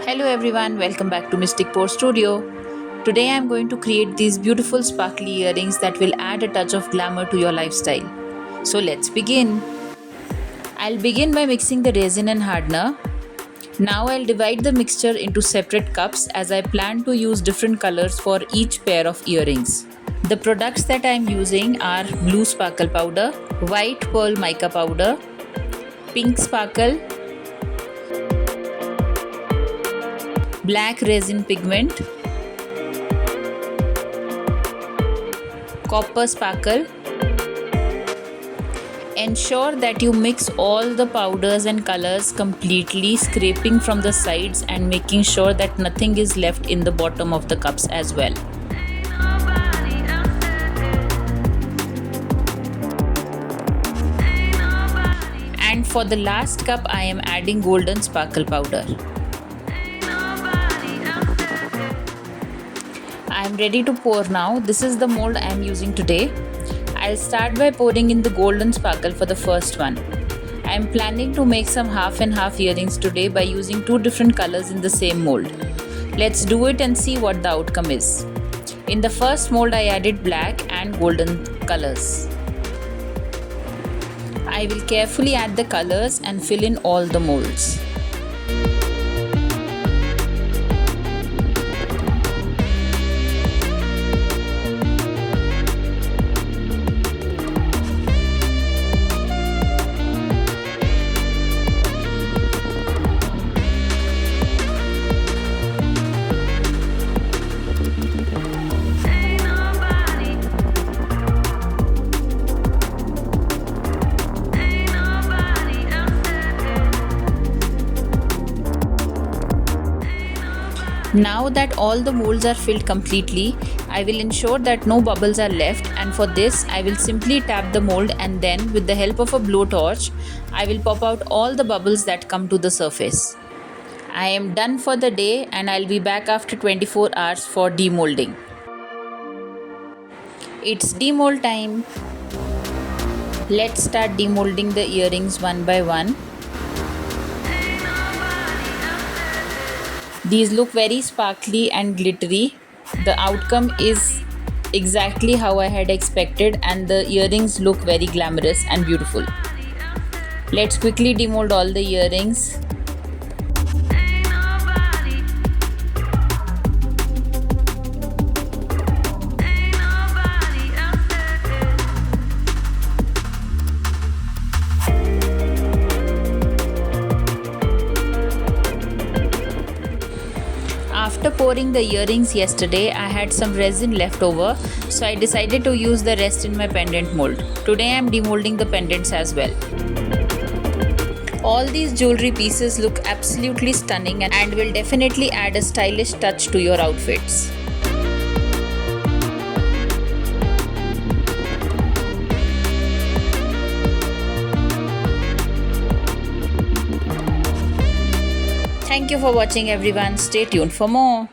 Hello everyone, welcome back to Mystic Pour Studio. Today I am going to create these beautiful sparkly earrings that will add a touch of glamour to your lifestyle. So let's begin. I'll begin by mixing the resin and hardener. Now I'll divide the mixture into separate cups as I plan to use different colors for each pair of earrings. The products that I am using are blue sparkle powder, white pearl mica powder, pink sparkle, black resin pigment, copper sparkle. Ensure that you mix all the powders and colors completely, scraping from the sides and making sure that nothing is left in the bottom of the cups as well. And for the last cup, I am adding golden sparkle powder. I am ready to pour now. This is the mold I am using today. I'll start by pouring in the golden sparkle for the first one. I am planning to make some half and half earrings today by using two different colors in the same mold. Let's do it and see what the outcome is. In the first mold, I added black and golden colors. I will carefully add the colors and fill in all the molds. Now that all the molds are filled completely, I will ensure that no bubbles are left, and for this I will simply tap the mold and then with the help of a blowtorch, I will pop out all the bubbles that come to the surface. I am done for the day and I'll be back after 24 hours for demolding. It's demold time. Let's start demolding the earrings one by one. These look very sparkly and glittery. The outcome is exactly how I had expected, and the earrings look very glamorous and beautiful. Let's quickly demold all the earrings. After pouring the earrings yesterday, I had some resin left over, so I decided to use the rest in my pendant mold. Today I am demolding the pendants as well. All these jewelry pieces look absolutely stunning and will definitely add a stylish touch to your outfits. Thank you for watching everyone. Stay tuned for more.